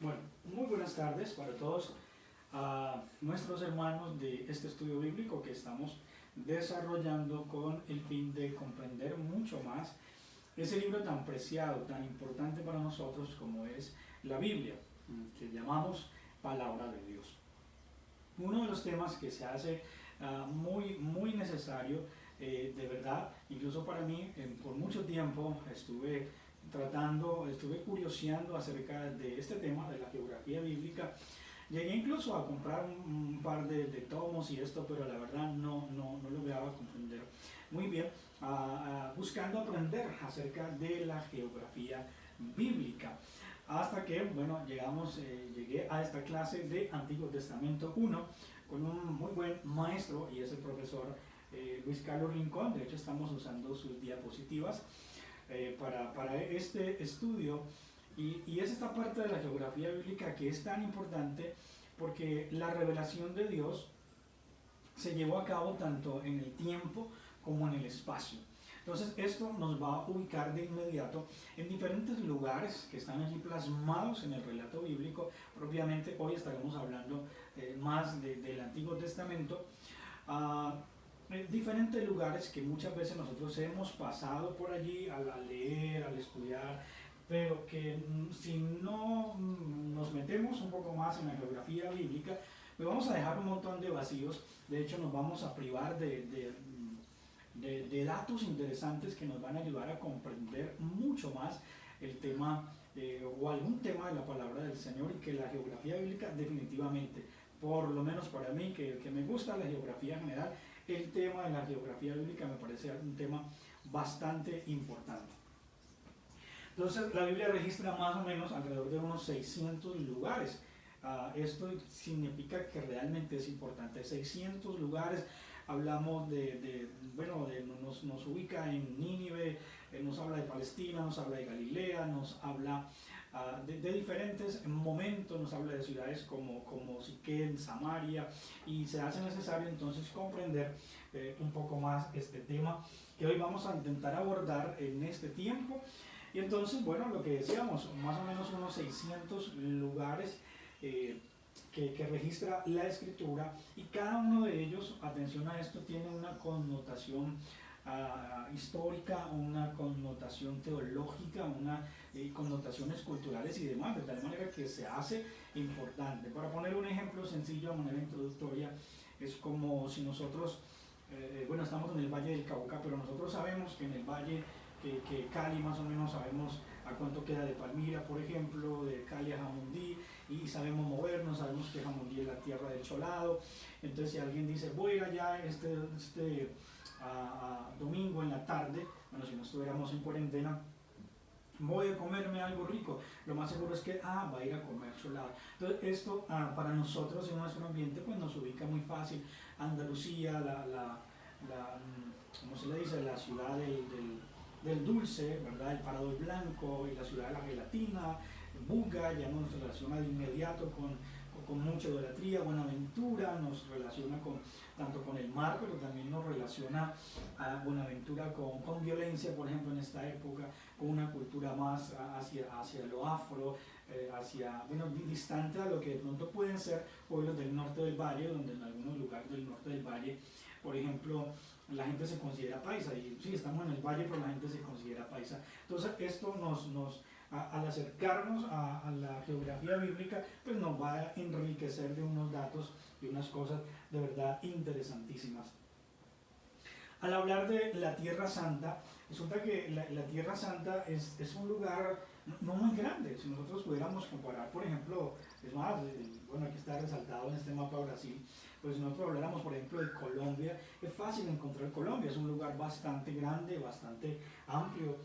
Bueno, muy buenas tardes para todos nuestros hermanos de este estudio bíblico que estamos desarrollando con el fin de comprender mucho más ese libro tan preciado, tan importante para nosotros como es la Biblia, que llamamos Palabra de Dios. Uno de los temas que se hace muy necesario, de verdad, incluso para mí, por mucho tiempo estuve curioseando acerca de este tema, de la geografía bíblica. Llegué incluso a comprar un par de tomos y esto, pero la verdad no lograba comprender muy bien, buscando aprender acerca de la geografía bíblica. Hasta que, bueno, llegué a esta clase de Antiguo Testamento 1 con un muy buen maestro, y es el profesor Luis Carlos Rincón. De hecho, estamos usando sus diapositivas para este estudio. Y es esta parte de la geografía bíblica que es tan importante porque la revelación de Dios se llevó a cabo tanto en el tiempo como en el espacio. Entonces esto nos va a ubicar de inmediato en diferentes lugares que están allí plasmados en el relato bíblico. Propiamente hoy estaremos hablando más del Antiguo Testamento. Diferentes lugares que muchas veces nosotros hemos pasado por allí al leer, al estudiar, pero que si no nos metemos un poco más en la geografía bíblica, pues vamos a dejar un montón de vacíos. De hecho, nos vamos a privar de datos interesantes que nos van a ayudar a comprender mucho más el tema o algún tema de la palabra del Señor, y que la geografía bíblica definitivamente, por lo menos para mí, que me gusta la geografía general, el tema de la geografía bíblica me parece un tema bastante importante. Entonces la Biblia registra más o menos alrededor de unos 600 lugares. Esto significa que realmente es importante. 600 lugares. Hablamos nos ubica en Nínive, nos habla de Palestina, nos habla de Galilea, nos habla de diferentes momentos, nos habla de ciudades como Siquén, Samaria, y se hace necesario entonces comprender un poco más este tema que hoy vamos a intentar abordar en este tiempo. Y entonces, bueno, lo que decíamos, más o menos unos 600 lugares que registra la Escritura, y cada uno de ellos, atención a esto, tiene una connotación histórica, una connotación teológica, connotaciones culturales y demás, de tal manera que se hace importante. Para poner un ejemplo sencillo a manera introductoria, es como si nosotros, estamos en el Valle del Cauca, pero nosotros sabemos que en el Valle que Cali más o menos sabemos a cuánto queda de Palmira, por ejemplo, de Cali a Jamundí, y sabemos movernos, sabemos que Jamundí es la tierra del Cholado. Entonces si alguien dice, voy allá este domingo en la tarde, bueno, si no estuviéramos en cuarentena, voy a comerme algo rico, lo más seguro es que va a ir a comer Cholado. Entonces esto para nosotros en nuestro ambiente pues nos ubica muy fácil. Andalucía, ¿cómo se le dice? La ciudad del dulce, ¿verdad? El Parador Blanco, y la ciudad de la gelatina. Buga ya nos relaciona de inmediato con mucha idolatría. Buenaventura nos relaciona tanto con el mar, pero también nos relaciona a Buenaventura con violencia, por ejemplo, en esta época, con una cultura más hacia lo afro, distante a lo que de pronto pueden ser pueblos del norte del valle, donde en algunos lugares del norte del valle, por ejemplo, la gente se considera paisa, y sí, estamos en el valle, pero la gente se considera paisa. Entonces esto al acercarnos a la geografía bíblica, pues nos va a enriquecer de unos datos y unas cosas de verdad interesantísimas. Al hablar de la Tierra Santa, resulta que la Tierra Santa es un lugar no muy grande. Si nosotros pudiéramos comparar, por ejemplo, es más, aquí está resaltado en este mapa Brasil, pues si nosotros habláramos, por ejemplo, de Colombia, es fácil encontrar Colombia, es un lugar bastante grande, bastante amplio.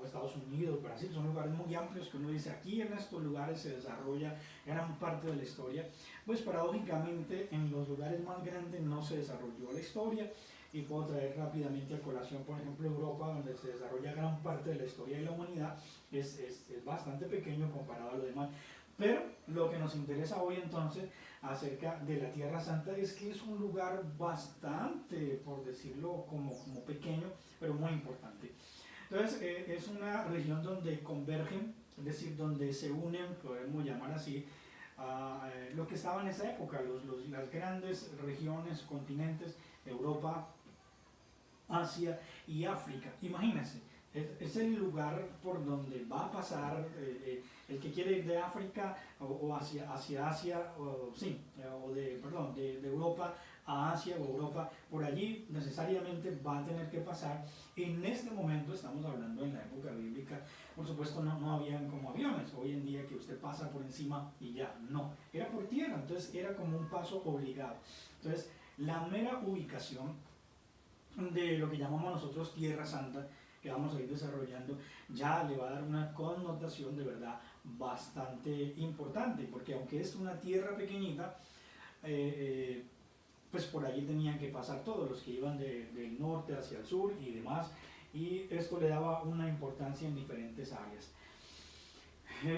Estados Unidos, Brasil, son lugares muy amplios que uno dice, aquí en estos lugares se desarrolla gran parte de la historia. Pues paradójicamente en los lugares más grandes no se desarrolló la historia, y puedo traer rápidamente a colación, por ejemplo, Europa, donde se desarrolla gran parte de la historia de la humanidad, es bastante pequeño comparado a lo demás. Pero lo que nos interesa hoy entonces acerca de la Tierra Santa es que es un lugar bastante, por decirlo como pequeño, pero muy importante. Entonces es una región donde convergen es decir, donde se unen, podemos llamar así, a lo que estaba en esa época, las grandes regiones, continentes, Europa, Asia y África. Imagínense, es el lugar por donde va a pasar el que quiere ir de África o hacia Asia, de Europa a Asia o Europa, por allí necesariamente va a tener que pasar. En este momento estamos hablando en la época bíblica, por supuesto no habían como aviones, hoy en día que usted pasa por encima y ya, no, era por tierra, entonces era como un paso obligado. Entonces la mera ubicación de lo que llamamos nosotros Tierra Santa, que vamos a ir desarrollando, ya le va a dar una connotación de verdad bastante importante, porque aunque es una tierra pequeñita, pues por allí tenían que pasar todos los que iban del norte hacia el sur y demás, y esto le daba una importancia en diferentes áreas.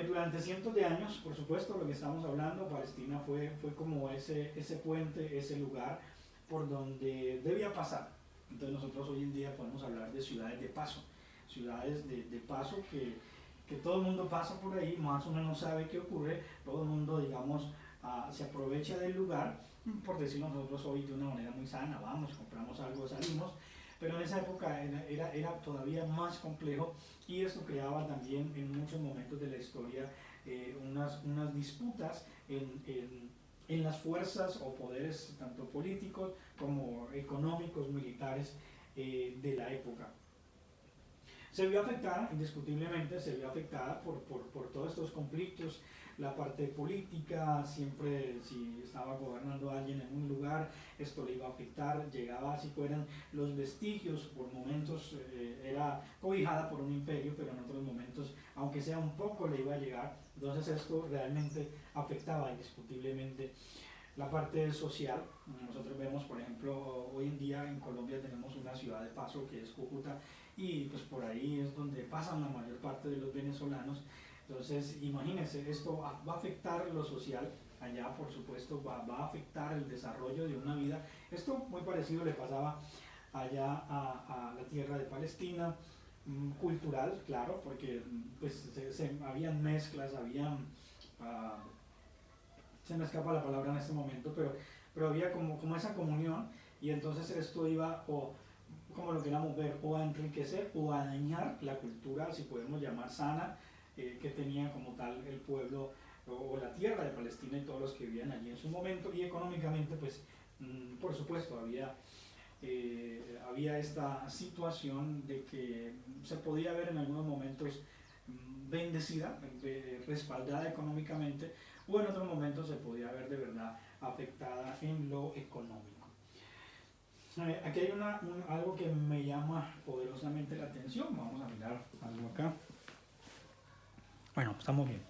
Durante cientos de años, por supuesto, lo que estamos hablando, Palestina fue como ese puente, ese lugar por donde debía pasar. Entonces nosotros hoy en día podemos hablar de ciudades de paso, que todo el mundo pasa por ahí, más o menos sabe qué ocurre, todo el mundo, digamos, se aprovecha del lugar, por decirlo nosotros hoy de una manera muy sana, vamos, compramos algo, salimos, pero en esa época era todavía más complejo, y esto creaba también en muchos momentos de la historia unas disputas en las fuerzas o poderes tanto políticos como económicos, militares de la época. Se vio afectada, indiscutiblemente, se vio afectada por todos estos conflictos. La parte política, siempre si estaba gobernando alguien en un lugar, esto le iba a afectar, llegaba, si fueran los vestigios, por momentos era cobijada por un imperio, pero en otros momentos, aunque sea un poco, le iba a llegar. Entonces esto realmente afectaba indiscutiblemente la parte social. Nosotros vemos, por ejemplo, hoy en día en Colombia tenemos una ciudad de paso que es Cúcuta, y pues por ahí es donde pasan la mayor parte de los venezolanos. Entonces imagínense, esto va a afectar lo social allá, por supuesto, va a afectar el desarrollo de una vida. Esto muy parecido le pasaba allá a la tierra de Palestina, cultural, claro, porque pues habían mezclas, se me escapa la palabra en este momento, pero había como esa comunión, y entonces esto iba, o como lo queramos ver, o a enriquecer o a dañar la cultura, si podemos llamar sana, que tenía como tal el pueblo o la tierra de Palestina y todos los que vivían allí en su momento. Y económicamente, pues por supuesto había esta situación de que se podía ver en algunos momentos bendecida, respaldada económicamente, o en otros momentos se podía ver de verdad afectada en lo económico. Aquí hay algo que me llama poderosamente la atención. Vamos a mirar algo acá. Bueno, estamos bien.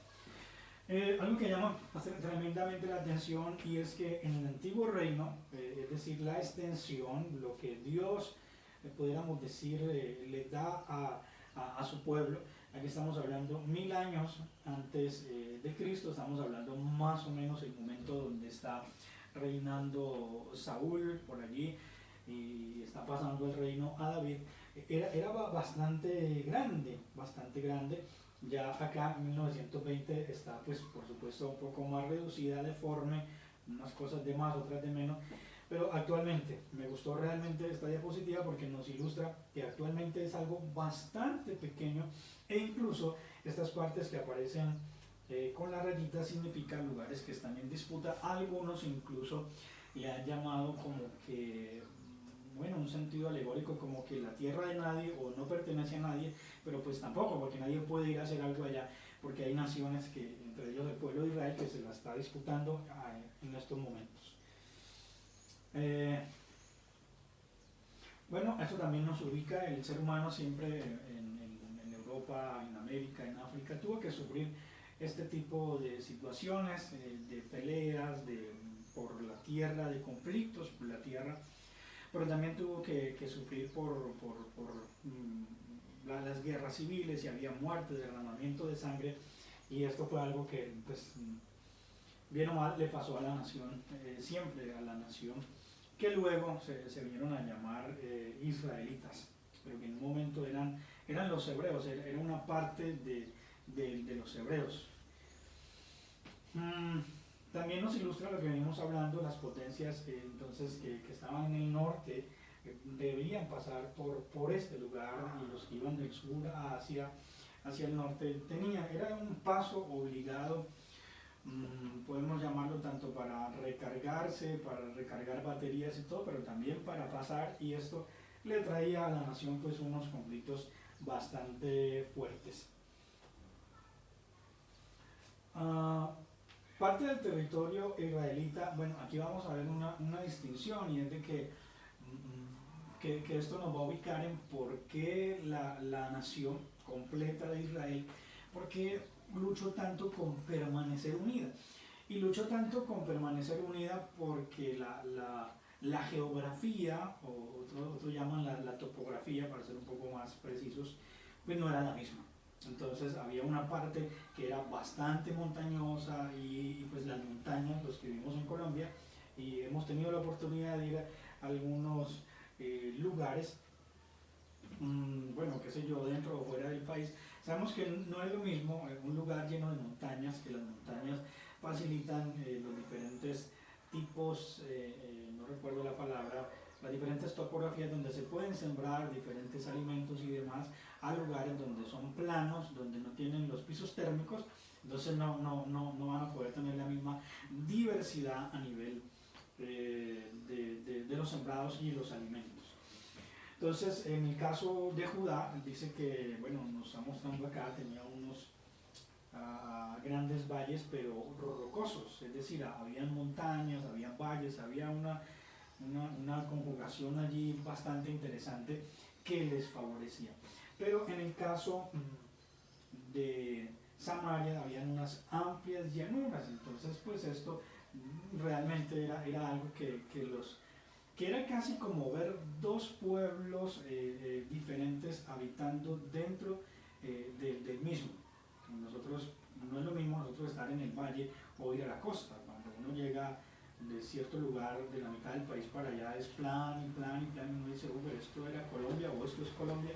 Algo que llama tremendamente la atención, y es que en el antiguo reino, es decir, la extensión, lo que Dios, pudiéramos decir, le da a su pueblo. Aquí estamos hablando 1000 años antes de Cristo, estamos hablando más o menos el momento donde está reinando Saúl por allí, y está pasando el reino a David. Era bastante grande. Ya acá en 1920 está, pues por supuesto, un poco más reducida, deforme, unas cosas de más, otras de menos, pero actualmente me gustó realmente esta diapositiva porque nos ilustra que actualmente es algo bastante pequeño, e incluso estas partes que aparecen con la rayita significan lugares que están en disputa. Algunos incluso le han llamado como que, bueno, un sentido alegórico, como que la tierra de nadie o no pertenece a nadie, pero pues tampoco, porque nadie puede ir a hacer algo allá, porque hay naciones, que entre ellos el pueblo de Israel, que se la está disputando en estos momentos. Bueno, eso también nos ubica. El ser humano siempre en Europa, en América, en África, tuvo que sufrir este tipo de situaciones, de peleas por la tierra, de conflictos por la tierra, pero también tuvo que sufrir por las guerras civiles, y había muertes, derramamiento de sangre, y esto fue algo que, pues, bien o mal, le pasó a la nación, siempre a la nación, que luego se vinieron a llamar israelitas, pero que en un momento eran los hebreos, era una parte de los hebreos. También nos ilustra lo que venimos hablando, las potencias entonces que estaban en el norte debían pasar por este lugar, y los que iban del sur hacia el norte era un paso obligado, podemos llamarlo tanto para recargarse, para recargar baterías y todo, pero también para pasar, y esto le traía a la nación pues unos conflictos bastante fuertes. Parte del territorio israelita, bueno, aquí vamos a ver una distinción, y es de que esto nos va a ubicar en por qué la nación completa de Israel, por qué luchó tanto con permanecer unida. Y luchó tanto con permanecer unida porque la geografía, o otros llaman la topografía, para ser un poco más precisos, pues no era la misma. Entonces había una parte que era bastante montañosa, y pues las montañas, los que vivimos en Colombia, y hemos tenido la oportunidad de ir a algunos lugares, bueno, qué sé yo, dentro o fuera del país, sabemos que no es lo mismo un lugar lleno de montañas, que las montañas facilitan los diferentes tipos, no recuerdo la palabra, las diferentes topografías donde se pueden sembrar diferentes alimentos y demás, a lugares donde son planos, donde no tienen los pisos térmicos, entonces no van a poder tener la misma diversidad a nivel de los sembrados y los alimentos. Entonces, en el caso de Judá, dice que, bueno, nos está mostrando acá, tenía unos grandes valles, pero rocosos, es decir, habían montañas, habían valles, había una conjugación allí bastante interesante que les favorecía. Pero en el caso de Samaria habían unas amplias llanuras, entonces pues esto realmente era algo que era casi como ver dos pueblos diferentes habitando dentro del mismo. Nosotros, no es lo mismo nosotros estar en el valle o ir a la costa. Cuando uno llega de cierto lugar, de la mitad del país para allá, es plan y plan y plan, y uno dice, pero esto era Colombia o esto es Colombia.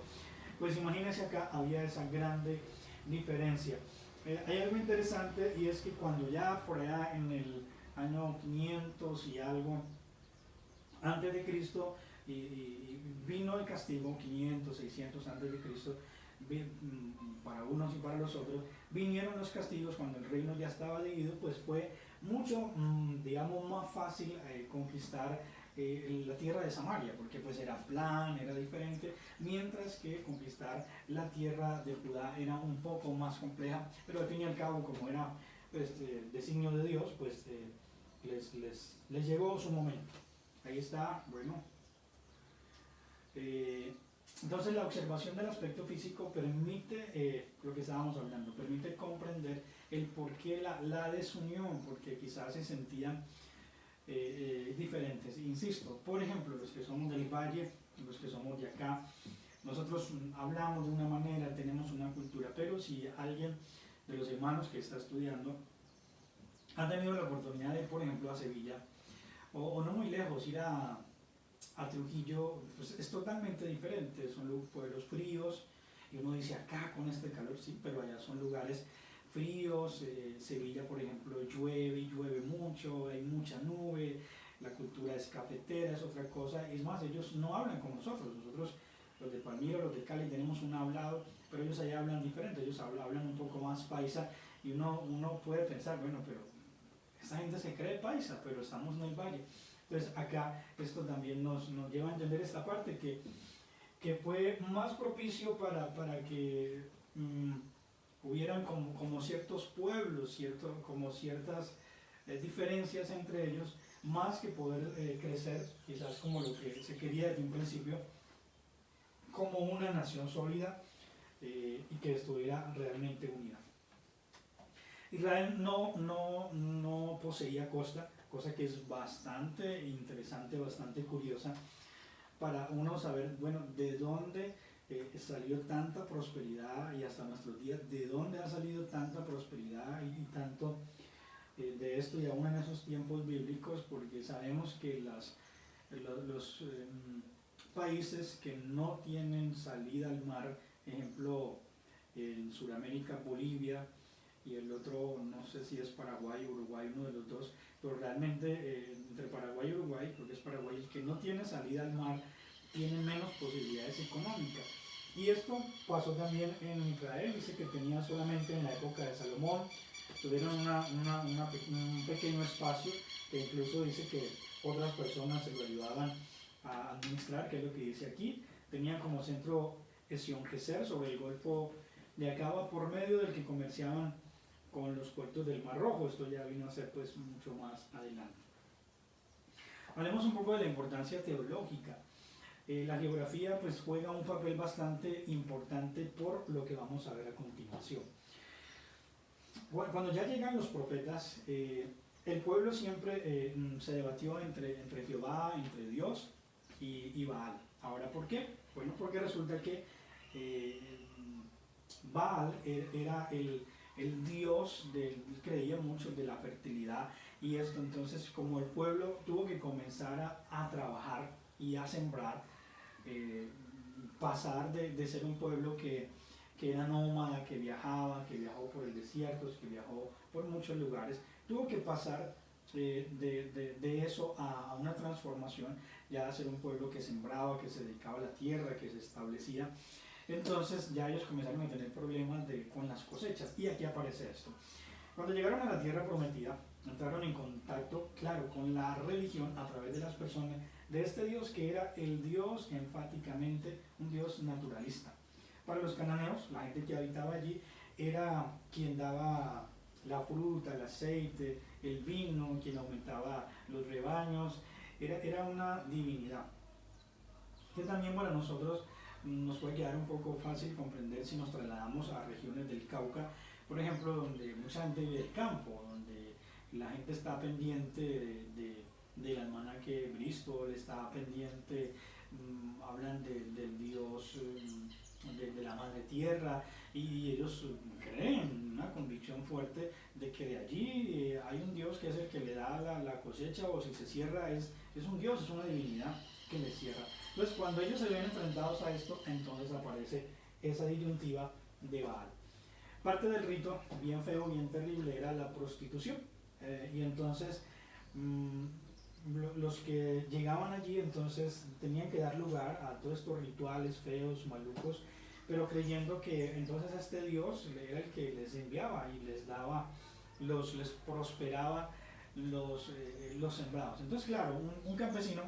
Pues imagínense, acá había esa grande diferencia. Hay algo interesante, y es que cuando ya por allá en el año 500 y algo antes de Cristo, y vino el castigo, 500, 600 antes de Cristo, para unos y para los otros, vinieron los castigos cuando el reino ya estaba dividido, pues fue mucho, digamos, más fácil conquistar la tierra de Samaria, porque pues era plan, era diferente, mientras que conquistar la tierra de Judá era un poco más compleja, pero al fin y al cabo, como era pues, designio de Dios, pues les llegó su momento. Ahí está, bueno. Entonces la observación del aspecto físico permite, lo que estábamos hablando, permite comprender el por qué la desunión, porque quizás se sentían diferentes. Insisto, por ejemplo, los que somos del valle, los que somos de acá, nosotros hablamos de una manera, tenemos una cultura, pero si alguien de los hermanos que está estudiando ha tenido la oportunidad de ir, por ejemplo, a Sevilla, o no muy lejos, ir a Trujillo, pues es totalmente diferente, son pueblos fríos, y uno dice acá con este calor, sí, pero allá son lugares fríos. Sevilla, por ejemplo, llueve mucho, hay mucha nube, la cultura es cafetera, es otra cosa, es más, ellos no hablan como nosotros, los de Palmira, los de Cali, tenemos un hablado, pero ellos allá hablan diferente, ellos hablan un poco más paisa, y uno puede pensar, bueno, pero esta gente se cree paisa, pero estamos en el valle. Entonces acá esto también nos lleva a entender esta parte, que fue más propicio para que hubieran como ciertos pueblos, como ciertas diferencias entre ellos, más que poder crecer, quizás como lo que se quería desde un principio, como una nación sólida y que estuviera realmente unida. Israel no poseía costa, cosa que es bastante interesante, bastante curiosa, para uno saber, bueno, de dónde salió tanta prosperidad, y hasta nuestros días, de dónde ha salido tanta prosperidad y tanto de esto, y aún en esos tiempos bíblicos, porque sabemos que los países que no tienen salida al mar, ejemplo, en Sudamérica, Bolivia, y el otro no sé si es Paraguay o Uruguay, uno de los dos, pero realmente entre Paraguay y Uruguay, creo que es Paraguay, el que no tiene salida al mar tiene menos posibilidades económicas. Y esto pasó también en Israel, dice que tenía solamente en la época de Salomón, tuvieron un pequeño espacio que incluso dice que otras personas se lo ayudaban a administrar, que es lo que dice aquí. Tenían como centro Esión Geser sobre el Golfo de Acaba, por medio del que comerciaban con los puertos del Mar Rojo. Esto ya vino a ser pues mucho más adelante. Hablemos un poco de la importancia teológica. La geografía pues juega un papel bastante importante por lo que vamos a ver a continuación. Cuando ya llegan los profetas, el pueblo siempre se debatió entre Jehová, entre Dios y Baal. Ahora, ¿por qué? Bueno, porque resulta que Baal era el dios, creía mucho de la fertilidad y esto. Entonces, como el pueblo tuvo que comenzar a trabajar y a sembrar, pasar de ser un pueblo que era nómada, que viajaba, que viajó por el desierto, que viajó por muchos lugares, tuvo que pasar de eso a una transformación, ya a ser un pueblo que sembraba, que se dedicaba a la tierra, que se establecía. Entonces ya ellos comenzaron a tener problemas con las cosechas, y aquí aparece esto. Cuando llegaron a la tierra prometida, entraron en contacto, claro, con la religión a través de las personas de este Dios, que era el Dios enfáticamente un Dios naturalista. Para los cananeos, la gente que habitaba allí, era quien daba la fruta, el aceite, el vino, quien aumentaba los rebaños, era una divinidad. Que también para nosotros nos puede quedar un poco fácil comprender si nos trasladamos a regiones del Cauca, por ejemplo, donde mucha gente vive del campo, donde la gente está pendiente del almanaque Bristol, está pendiente, hablan del Dios, de la madre tierra, y ellos creen, una convicción fuerte de que de allí hay un Dios que es el que le da la cosecha, o si se cierra es un Dios, es una divinidad que les cierra. Entonces, cuando ellos se ven enfrentados a esto, entonces aparece esa disyuntiva de Baal. Parte del rito, bien feo, bien terrible, era la prostitución. Y entonces, los que llegaban allí, entonces tenían que dar lugar a todos estos rituales feos, malucos, pero creyendo que entonces este Dios era el que les enviaba y les daba, les prosperaba los sembrados. Entonces, claro, un campesino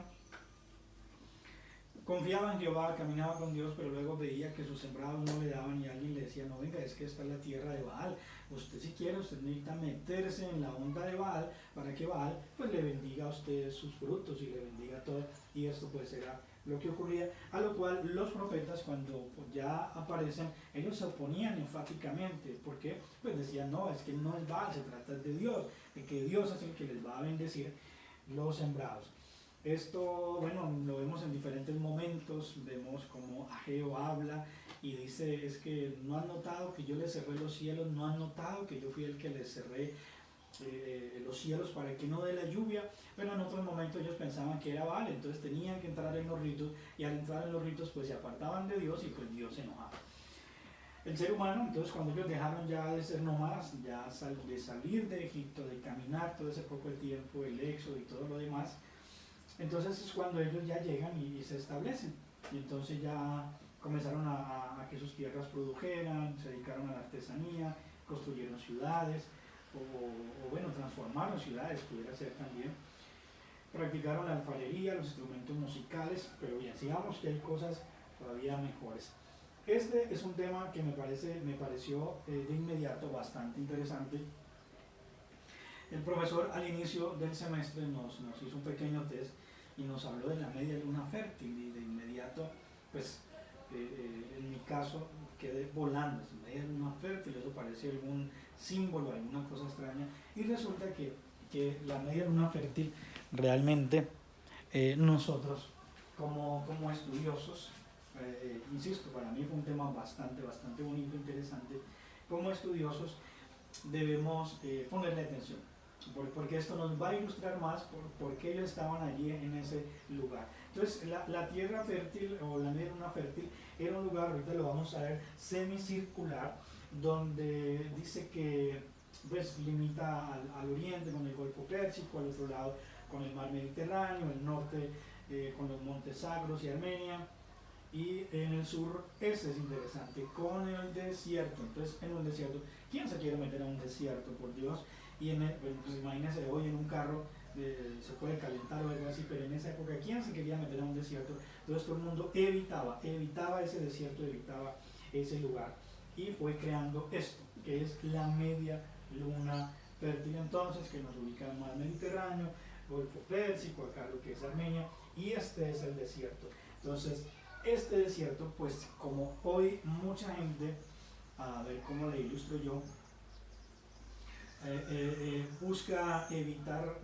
confiaba en Jehová, caminaba con Dios, pero luego veía que sus sembrados no le daban, y alguien le decía: no, venga, es que esta es la tierra de Baal, usted si quiere, usted necesita meterse en la onda de Baal para que Baal pues le bendiga a usted sus frutos y le bendiga todo. Y esto pues era lo que ocurría, a lo cual los profetas, cuando ya aparecen, ellos se oponían enfáticamente, porque pues decían: no, es que no es Baal, se trata de Dios, de que Dios es el que les va a bendecir los sembrados. Esto, bueno, lo vemos en diferentes momentos. Vemos como Ageo habla y dice: es que no han notado que yo les cerré los cielos, no han notado que yo fui el que les cerré los cielos para que no dé la lluvia. Pero en otros momentos ellos pensaban que era Baal, entonces tenían que entrar en los ritos, y al entrar en los ritos pues se apartaban de Dios, y pues Dios se enojaba. El ser humano, entonces, cuando ellos dejaron ya de ser nómadas, ya de salir de Egipto, de caminar todo ese poco de tiempo, el éxodo y todo lo demás, entonces es cuando ellos ya llegan y se establecen, y entonces ya comenzaron a que sus tierras produjeran, se dedicaron a la artesanía, construyeron ciudades, o bueno, transformaron ciudades, pudiera ser también, practicaron la alfarería, los instrumentos musicales. Pero bien, sigamos, que hay cosas todavía mejores. Este es un tema que me pareció de inmediato bastante interesante. El profesor al inicio del semestre nos hizo un pequeño test y nos habló de la media luna fértil, y de inmediato, pues en mi caso quedé volando. Media luna fértil, eso parece algún símbolo, alguna cosa extraña, y resulta que la media luna fértil realmente nosotros como estudiosos, insisto, para mí fue un tema bastante bonito, interesante. Como estudiosos debemos ponerle atención. porque esto nos va a ilustrar más por qué ellos estaban allí en ese lugar. Entonces, la tierra fértil o la media luna fértil era un lugar, ahorita lo vamos a ver, semicircular, donde dice que pues limita al oriente con el Golfo Pérsico, al otro lado con el mar Mediterráneo, el norte con los montes Zagros y Armenia, y en el sur, ese es interesante, con el desierto. Entonces, en un desierto, ¿quién se quiere meter a un desierto, por Dios? Y pues imagínense, hoy en un carro se puede calentar o algo así, pero en esa época, ¿quién se quería meter a un desierto? Entonces todo el mundo evitaba ese desierto, evitaba ese lugar, y fue creando esto, que es la media luna fértil, entonces, que nos ubica en el mar Mediterráneo, Golfo Pérsico, acá lo que es Armenia, y este es el desierto. Entonces, este desierto, pues como hoy mucha gente, a ver cómo le ilustro yo, busca evitar,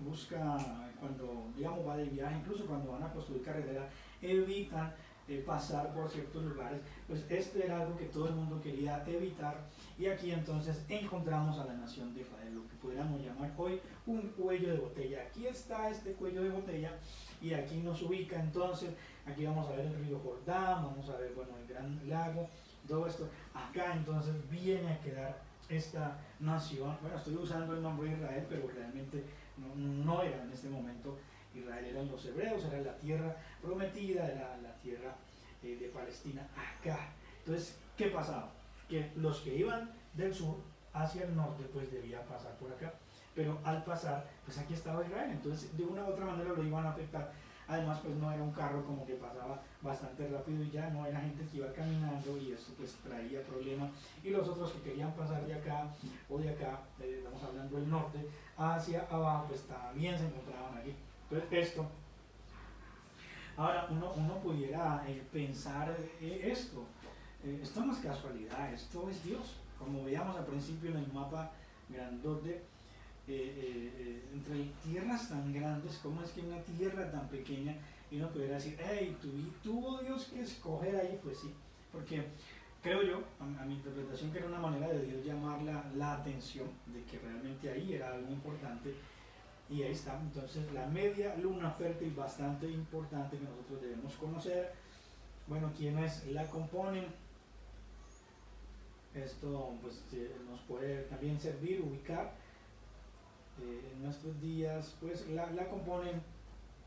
cuando digamos va de viaje, incluso cuando van a construir carretera, evitan pasar por ciertos lugares, pues esto era algo que todo el mundo quería evitar, y aquí entonces encontramos a la nación de Israel, lo que pudiéramos llamar hoy un cuello de botella. Aquí está este cuello de botella, y aquí nos ubica entonces, aquí vamos a ver el río Jordán, vamos a ver, bueno, el gran lago, todo esto, acá entonces viene a quedar esta nación. Bueno, estoy usando el nombre de Israel, pero realmente no era en este momento Israel, eran los hebreos, era la tierra prometida, era la tierra de Palestina acá. Entonces, ¿qué pasaba? Que los que iban del sur hacia el norte, pues debían pasar por acá, pero al pasar, pues aquí estaba Israel, entonces de una u otra manera lo iban a afectar. Además, pues no era un carro como que pasaba bastante rápido y ya, no era gente que iba caminando, y esto pues traía problemas. Y los otros que querían pasar de acá o de acá, estamos hablando del norte, hacia abajo, pues también se encontraban aquí. Entonces esto, ahora uno pudiera pensar esto no es casualidad, esto es Dios. Como veíamos al principio en el mapa grandote, entre tierras tan grandes, ¿cómo es que una tierra tan pequeña, y uno pudiera decir, hey, tuvo Dios que escoger ahí? Pues sí, porque creo yo, a mi interpretación, que era una manera de Dios llamar la atención de que realmente ahí era algo importante, y ahí está. Entonces, la media luna fértil, bastante importante, que nosotros debemos conocer. Bueno, ¿quiénes la componen? Esto pues nos puede también servir, ubicar en nuestros días, pues la componen,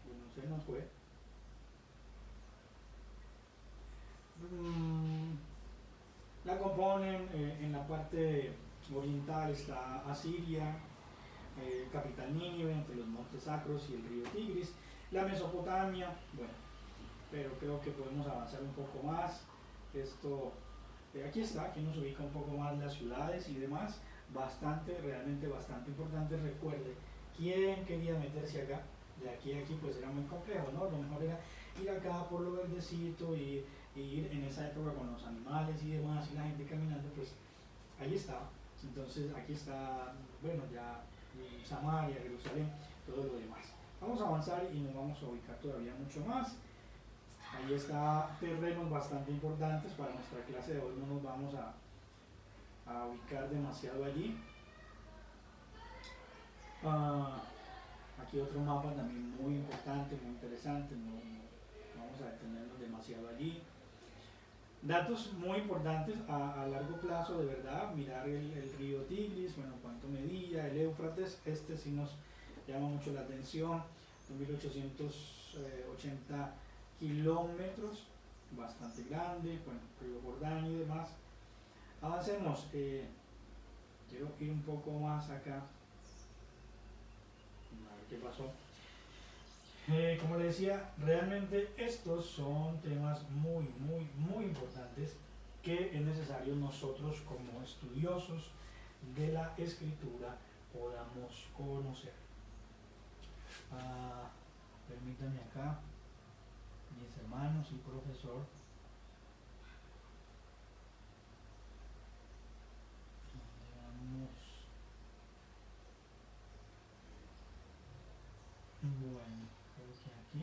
bueno, se nos fue, la componen en la parte oriental está Asiria, capital Nínive, entre los montes Sacros y el río Tigris, la Mesopotamia, bueno, pero creo que podemos avanzar un poco más. Esto, aquí está, aquí nos ubica un poco más las ciudades y demás, realmente bastante importante. Recuerde, ¿quién quería meterse acá? De aquí a aquí pues era muy complejo, ¿no? Lo mejor era ir acá por lo verdecito, y ir en esa época con los animales y demás, y la gente caminando, pues ahí está. Entonces aquí está, bueno, ya Samaria, Jerusalén, todo lo demás. Vamos a avanzar y nos vamos a ubicar todavía mucho más. Ahí está terrenos bastante importantes. Para nuestra clase de hoy no nos vamos a ubicar demasiado allí. Aquí otro mapa también muy importante, muy interesante, no vamos a detenernos demasiado allí. Datos muy importantes a largo plazo, de verdad, mirar el río Tigris, bueno, cuánto medía, el Éufrates, este sí nos llama mucho la atención, 2880 kilómetros, bastante grande, bueno, río Jordán y demás. Avancemos, quiero ir un poco más acá, a ver qué pasó. Como le decía, realmente estos son temas muy, muy, muy importantes, que es necesario nosotros como estudiosos de la escritura podamos conocer. Permítanme acá, mis hermanos y profesor. Veamos. Bueno, creo que aquí.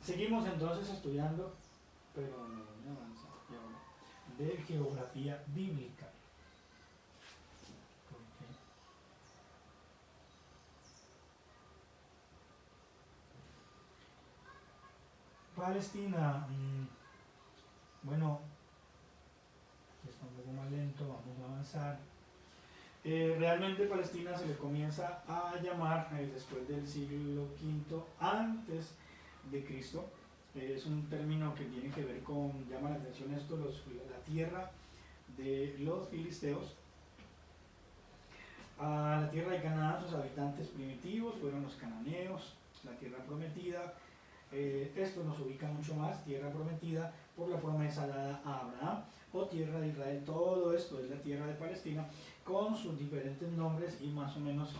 Seguimos entonces estudiando, pero no avanza, de geografía bíblica. Palestina, bueno, está un poco más lento, vamos a avanzar. Realmente Palestina se le comienza a llamar después del siglo V antes de Cristo. Es un término que tiene que ver con, llama la atención esto, la tierra de los filisteos. A la tierra de Canaán, sus habitantes primitivos fueron los cananeos, la tierra prometida. Esto nos ubica mucho más, tierra prometida por la promesa dada a Abraham, o tierra de Israel. Todo esto es la tierra de Palestina con sus diferentes nombres y más o menos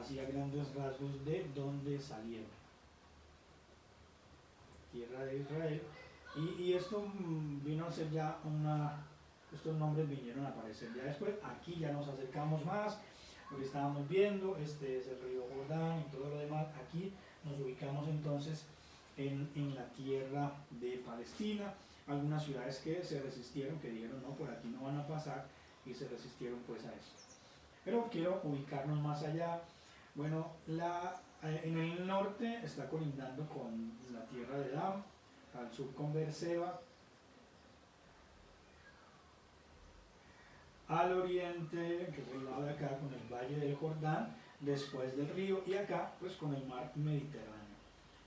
así a grandes rasgos de dónde salieron. Tierra de Israel. Y esto vino a ser ya estos nombres vinieron a aparecer ya después. Aquí ya nos acercamos más, lo que estábamos viendo, este es el río Jordán y todo lo demás. Aquí nos ubicamos entonces en la tierra de Palestina. Algunas ciudades que se resistieron, que dijeron no, por aquí no van a pasar, y se resistieron pues a eso. Pero quiero ubicarnos más allá. Bueno, en el norte está colindando con la tierra de Edam, al sur con Beerseba, al oriente, que es el lado de acá, con el valle del Jordán, después del río, y acá pues con el mar Mediterráneo.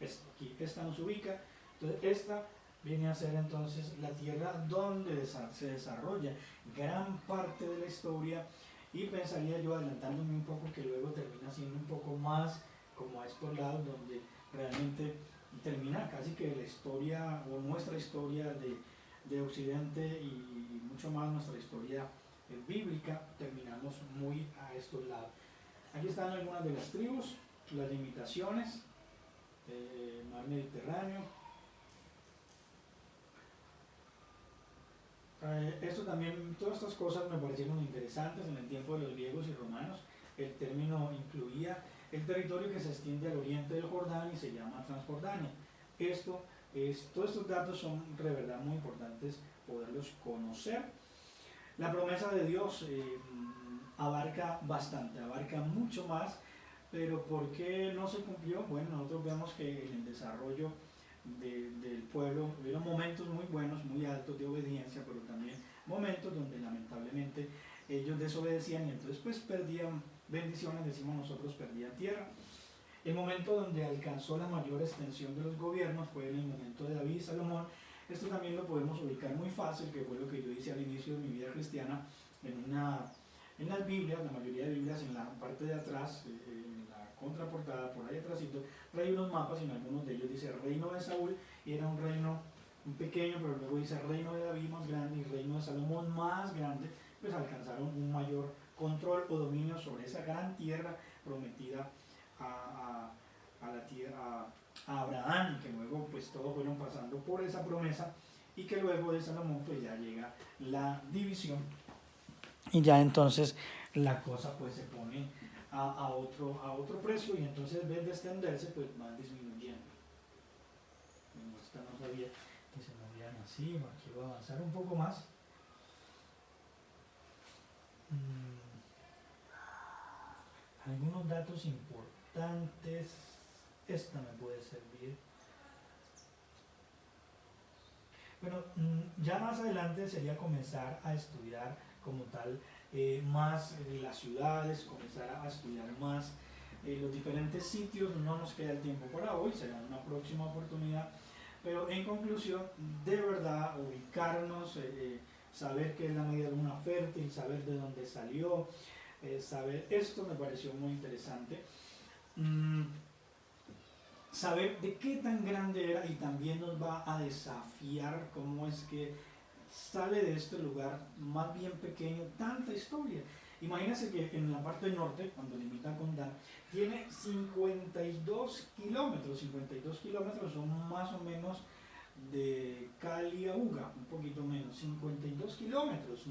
Esta nos ubica. Entonces esta viene a ser entonces la tierra donde se desarrolla gran parte de la historia, y pensaría yo, adelantándome un poco, que luego termina siendo un poco más como a estos lados donde realmente termina casi que la historia o nuestra historia de Occidente y mucho más nuestra historia bíblica, terminamos muy a estos lados. Aquí están algunas de las tribus, las limitaciones, mar Mediterráneo. Esto también, todas estas cosas me parecieron interesantes en el tiempo de los griegos y romanos. El término incluía el territorio que se extiende al oriente del Jordán y se llama Transjordania. Todos estos datos son de verdad muy importantes poderlos conocer. La promesa de Dios abarca bastante, abarca mucho más, pero ¿por qué no se cumplió? Bueno, nosotros vemos que en el desarrollo del pueblo hubieron momentos muy buenos, muy altos de obediencia, pero también momentos donde lamentablemente ellos desobedecían y entonces pues perdían bendiciones, decimos nosotros, perdían tierra. El momento donde alcanzó la mayor extensión de los gobiernos fue en el momento de David y Salomón. Esto también lo podemos ubicar muy fácil, que fue lo que yo hice al inicio de mi vida cristiana, en las Biblias, la mayoría de Biblias, en la parte de atrás, en la contraportada, por ahí atrásito, trae unos mapas y en algunos de ellos dice reino de Saúl, y era un reino un pequeño, pero luego dice reino de David más grande y reino de Salomón más grande, pues alcanzaron un mayor control o dominio sobre esa gran tierra prometida a Abraham, y que luego pues todos fueron pasando por esa promesa, y que luego de Salomón pues ya llega la división y ya entonces la cosa pues se pone a otro precio, y entonces en vez de extenderse pues van disminuyendo. Esta no sabía que se movían así. Quiero avanzar un poco más. Algunos datos importantes, esta me puede servir. Bueno, ya más adelante sería comenzar a estudiar como tal más las ciudades, comenzar a estudiar más los diferentes sitios. No nos queda el tiempo para hoy, será una próxima oportunidad, pero en conclusión, de verdad ubicarnos, saber qué es la media luna fértil, saber de dónde salió, saber esto me pareció muy interesante. Saber de qué tan grande era, y también nos va a desafiar cómo es que sale de este lugar más bien pequeño tanta historia. Imagínense que en la parte norte, cuando limita con Dan, tiene 52 kilómetros. 52 kilómetros son más o menos de Cali a Uga, un poquito menos. 52 kilómetros.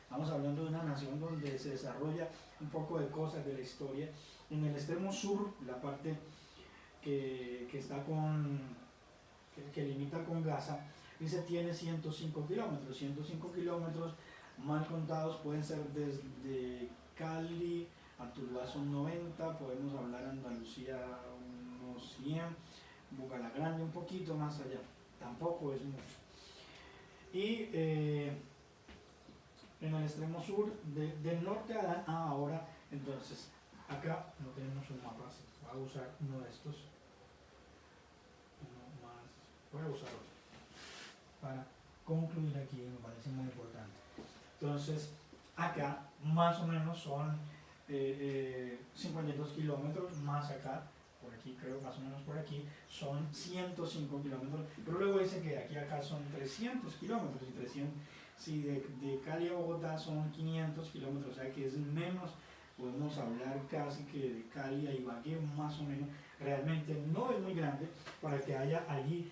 Estamos hablando de una nación donde se desarrolla un poco de cosas de la historia. En el extremo sur, la parte que está que limita con Gaza, dice tiene 105 kilómetros. 105 kilómetros mal contados pueden ser desde Cali a Tuluá son 90, podemos hablar Andalucía unos 100, Bugalagrande un poquito más allá. tampoco es mucho. Y en el extremo sur, del norte a Adán, ahora, entonces, acá no tenemos un mapa así, voy a usar uno de estos, uno más, voy a usar otro, para concluir aquí, me parece muy importante. Entonces, acá más o menos son 52 kilómetros, más acá, por aquí creo, más o menos por aquí, son 105 kilómetros, pero luego dice que de aquí a acá son 300 kilómetros, y 300, si de Cali a Bogotá son 500 kilómetros, o sea que es menos, podemos hablar casi que de Cali a Ibagué, más o menos, realmente no es muy grande, para que haya allí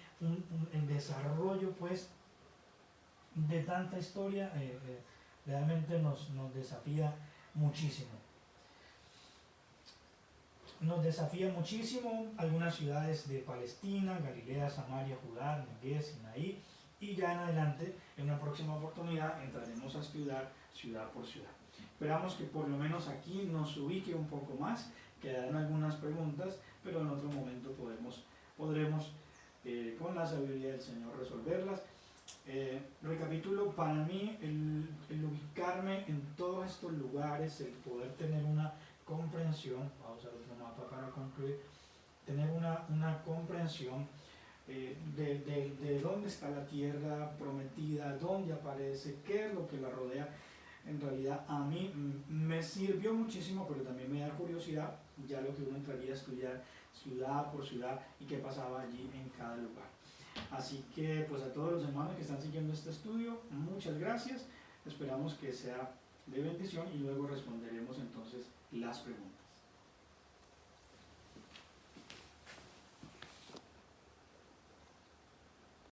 el desarrollo, pues, de tanta historia, realmente nos desafía muchísimo. Nos desafía muchísimo algunas ciudades de Palestina, Galilea, Samaria, Judá, Negué, Sinaí, y ya en adelante, en una próxima oportunidad, entraremos a estudiar ciudad por ciudad. Esperamos que por lo menos aquí nos ubique un poco más, quedarán algunas preguntas, pero en otro momento podremos con la sabiduría del Señor resolverlas. Recapitulo, para mí el ubicarme en todos estos lugares, el poder tener una comprensión, vamos a usar otro mapa para concluir, tener una comprensión de dónde está la tierra prometida, dónde aparece, qué es lo que la rodea, en realidad a mí me sirvió muchísimo, pero también me da curiosidad, ya lo que uno entraría a estudiar ciudad por ciudad y qué pasaba allí en cada lugar. Así que pues a todos los hermanos que están siguiendo este estudio, muchas gracias, esperamos que sea de bendición y luego responderemos entonces las preguntas.